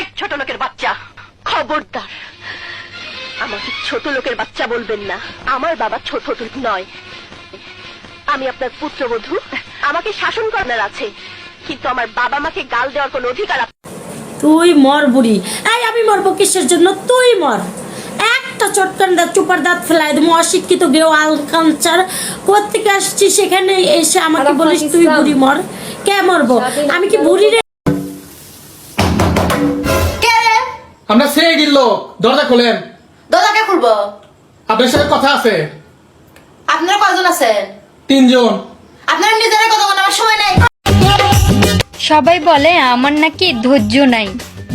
এক ছোট লোকের বাচ্চা, খবরদার আমাকে ছোট লোকের বাচ্চা বলবেন না। আমার বাবা ছোট লোক নয়, আমি আপনার পুত্রবধূ। আমাকে শাসন করার আছে, কিন্তু আমার বাবা মাকে গাল দেওয়ার কোনো অধিকার। তুই মর বুড়ি। এই আমি মরবো কিসের জন্য? তুই মর। একটা চটকান্ডা চুপার দাঁত ফেলাই দেবো। অশিক্ষিত গেও আলকাঞ্চার কোত্থেকে আসছি, সেখানে এসে আমাকে বলিস তুই বুড়ি মর। কে মরবো? আমি কি বুড়ি রে? আমরা সেই দিল, দরজা খোলেন। দরজা কে খুলবো? আপনার সাথে কথা আছে। আপনারা কয়জন আছেন? 3 জন। আপনারা নিজেরা কথা বলার সময় নাই। সবাই বলে আমার নাকি ধৈর্য নাই,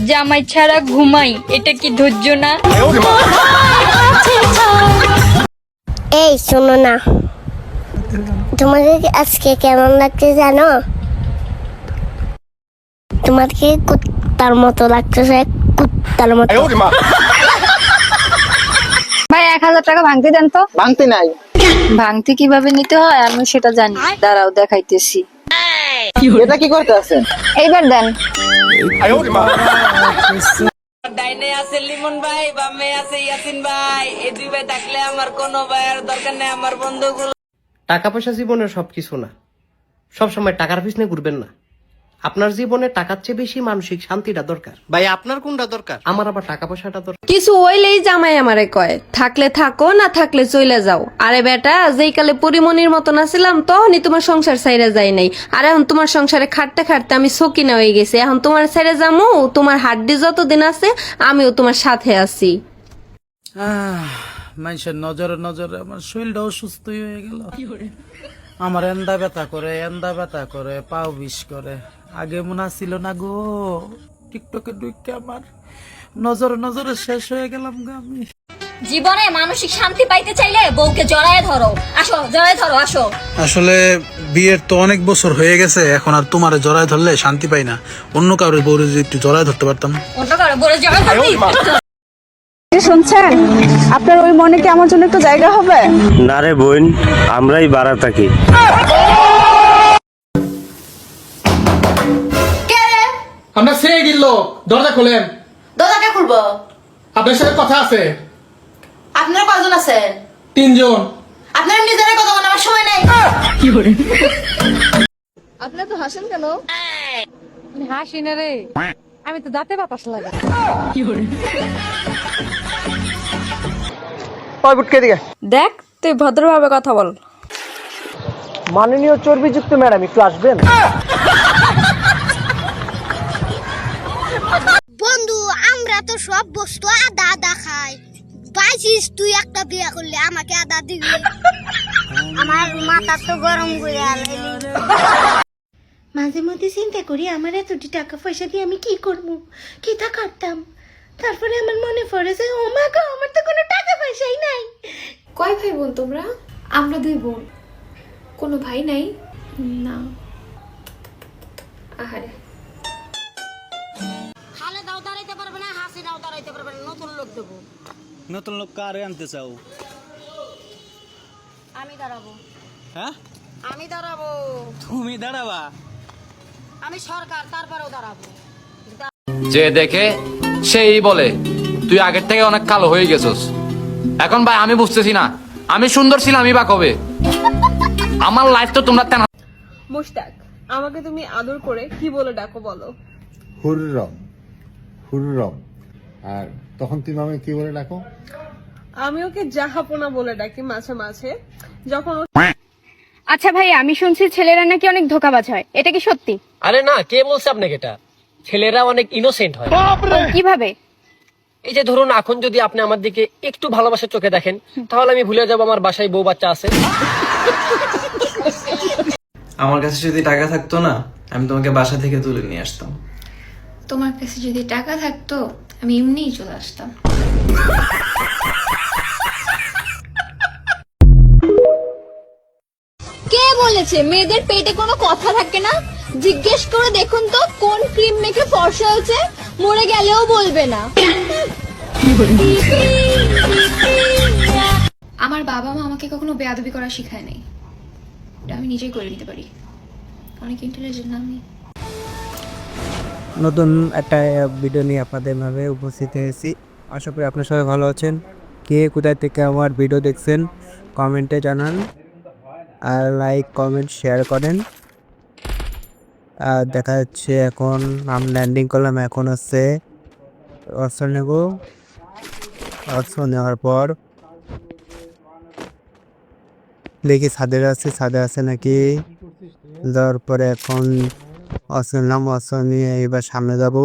জামাই ছাড়া ঘুমাই, এটা কি ধৈর্য না? এই শোনো না, তোমাকে আজকে কেমন লাগছে জানো? তোমাকে কুত্তার মতো লাগতেছে, কুত্তার মতো। ভাই 1000 টাকা ভাঙতে দেন তো। ভাঙতে নাই। ভাঙতে কিভাবে নিতে হয় আমি সেটা জানি, দাঁড়াও দেখাইতেছি। এটা কি করতে আছেন? এইবার দেন। ডাইনে আছে লিমন ভাই, বামে আছে ইয়াসিন ভাই। এই দুই ভাই থাকলে আমার কোনো ভাইয়ের দরকার নেই। আমার বন্ধুগুলো টাকা পয়সা জীবনের সবকিছু না। সবসময় টাকার পিছনে ঘুরবেন না। আপনার জীবনে টাকার চেয়ে বেশি মানসিক শান্তিটা দরকার। ভাই আপনার কোনটা দরকার? আমার আবার টাকা পয়সাটা দরকার। কিছু হইলেই জামাই আমারে কয়, থাকলে থাকো, না থাকলে চলে যাও। আরে বেটা, যেই কালে পরিমনির মতন আছিলাম তখনই তোমার সংসার ছাইরা যায় নাই। আর এখন তোমার সংসারে খাটতে খাটতে আমি সকিনা হয়ে গেছি। এখন তোমার ছাইরা যামু, তোমার হাড্ডি যতদিন আছে আমিও তোমার সাথে আছি। মানুষের নজরে নজরে আমার শরীরটা অসুস্থ হয়ে গেল। আমার এন্দা ব্যথা করে, পাও বিষ করে। আগে মনে ছিল না গো, টিকটকে ঢুকে আমার নজরে নজরে শেষ হয়ে গেলাম গো আমি। জীবনে মানসিক শান্তি পাইতে চাইলে বউকে জড়ায় ধরো। আসো, জড়ায় ধরো, আসো। আসলে বিয়ের তো অনেক বছর হয়ে গেছে, এখন আর তোমারে জড়ায় ধরলে শান্তি পাই না। অন্য কারোর বউরে যদি একটু জড়ায় ধরতে পারতাম। অন্য কারো বলে জড়ায় ধরতি। শুনছেন, আপনার ওই মনে কি আমার জন্য একটু জায়গা হবে? না রে বোন, আমরাই বাড়া থাকি। আমরা সেই দিল, দরজা খোলেন। দরজা কে খুলবো? আপনার সাথে কথা আছে। আপনারা কয়জন আছেন? 3 জন। আপনারা নিজেরা কথা বলার সময় নাই। আপনারা তো হাসেন কেন? হাসি না রে, আমি তো দাঁতে বাতাস লাগে। দেখ, তুই ভদ্রভাবে কথা বল। মাননীয় চর্বিযুক্ত ম্যাডাম একটু আসবেন? বন্ধু, আমরা তো সব বস্তু আদা আদা খাই। বাইছিস তুই একটা বিয়ে করলে আমাকে আদা দিবি? আমার মাথা তো গরম করে আলাইলি। মাঝে মধ্যে চিন্তা করি আমার এতটি টাকা পয়সা দিয়ে আমি কি করবো, কি তা করতাম। তারপরে আমার মনে পড়ে যে ও মা গো, আমার তো কোনো টাকা পয়সাই নাই। কয় ভাই বোন তোমরা? আমরা 2 বোন। কোনো ভাই নাই? না। আহারে, খালে দাও দাঁড়াইতে পারবে না, হাসি দাও দাঁড়াইতে পারবে না, নতুন লোক দেবো। নতুন লোক কারে আনতে চাও? আমি দাঁড়াবো। হ্যাঁ, আমি দাঁড়াবো। তুমি দাঁড়াবা? আমি সরকার, তারপরেও দাঁড়াবো। যে দেখে সেই বলে তুই আগের থেকে অনেক কালো হয়ে গেছস। এখন ভাই আমি বুঝতেছি না, আমি সুন্দর ছিলাম আমি বা কবে? আমার লাইফ তো তোমরা তেনা। মুশতাক, আমাকে তুমি আদর করে কি বলে ডাকো বলো? হুররম, হুররম। আর তখন তুমি আমাকে কি বলে ডাকো? আমি ওকে জাহাপনা বলে ডাকি মাঝে মাঝে যখন। আচ্ছা ভাই, আমি শুনছি ছেলেরা নাকি অনেক ধোঁকাবাজ হয়, এটা কি সত্যি? আরে না, কে বলছে আপনাকে এটা? ছেলেরা অনেক ইনোসেন্ট হয়। কিভাবে? এই যে ধরুন, এখন যদি আপনি আমার দিকে একটু ভালোবাসার চোখে দেখেন, তাহলে আমি ভুলে যাবো আমার বাসায় বউ বাচ্চা আছে। আমার কাছে যদি টাকা থাকতো না, আমি তোমাকে বাসা থেকে তুলে নিয়ে আসতাম। তোমার কাছে যদি টাকা থাকতো আমি এমনিই চলে আসতাম। কে বলেছে মেয়েদের পেটে কোনো কথা থাকে না? জিজ্ঞেস করে দেখুন তো কোন ক্রিম মেখে ফর্সা হয়েছে, মরে গেলেও বলবে না। আমার বাবা মা আমাকে কখনো বেয়াদবি করা শেখায় নাই, এটা আমি নিজেই করে নিতে পারি। অনেক ইন্টেলিজেন্ট না আমি? নতুন একটা ভিডিও নিয়ে আপনাদের মাঝে উপস্থিত হয়েছি। আশা করি আপনার সবাই ভালো আছেন। কে কোথায় থেকে আমার ভিডিও দেখছেন কমেন্টে জানান, আর লাইক কমেন্ট শেয়ার করেন। আর দেখা যাচ্ছে এখন আমি ল্যান্ডিং করলাম, এখন হচ্ছে অস্ত্র নেব। অস্ত্র নেওয়ার পর দেখি ছাদে আছে নাকি। যাওয়ার পরে এখন অস্ত্র নিলাম, অস্ত্র নিয়ে এবার সামনে যাব।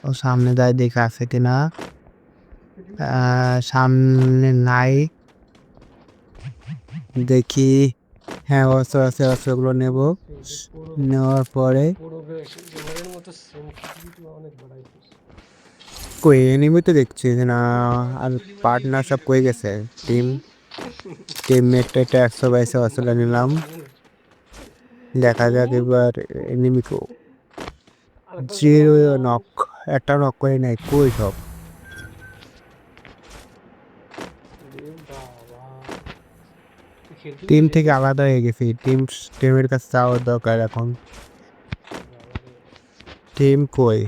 ও সামনে যাই দেখে আছে কিনা, সামনে নাই, দেখি। হ্যাঁ অস্ত্র আছে, অস্ত্রগুলো নেব। নেওয়ার পরে কই এনিমি তো দেখছি না, আর পার্টনার সব কই গেছে। টিমমেটটা একটা 122 অস্ত্র নিলাম। দেখা যাক এবার এনিমিকেও। জিরো নক, একটা নক করে নাই, কই সব। টিম থেকে আলাদা হয়ে গেছি, টিমের কাছে যাওয়ার দরকার এখন। টিম কই,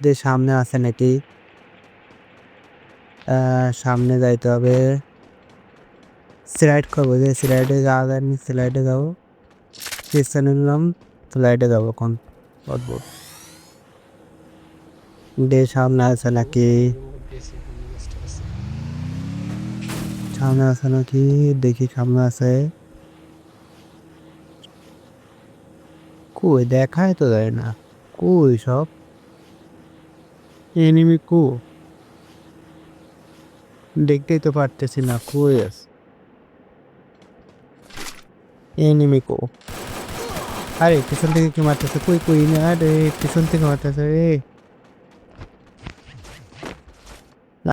যে সামনে আছে নাকি। সামনে যাইতে হবে, স্লাইড করবো, যে স্লাইডে যাওয়া যায়নি, স্লাইডে যাবো। পিছনে নিলাম, স্লাইডে যাবো এখন। অদ্ভুত দে সামনে আছে নাকি, সামনে আছে নাকি দেখি। সামনে আছে, কই দেখায় তো যায় না, কই সব এনিমি। দেখতেই তো পারতেছি না, কই আছে এনিমি। আরে পিছন থেকে কি মারতেছে, কই না রে, পিছন থেকে মারতেছে রে।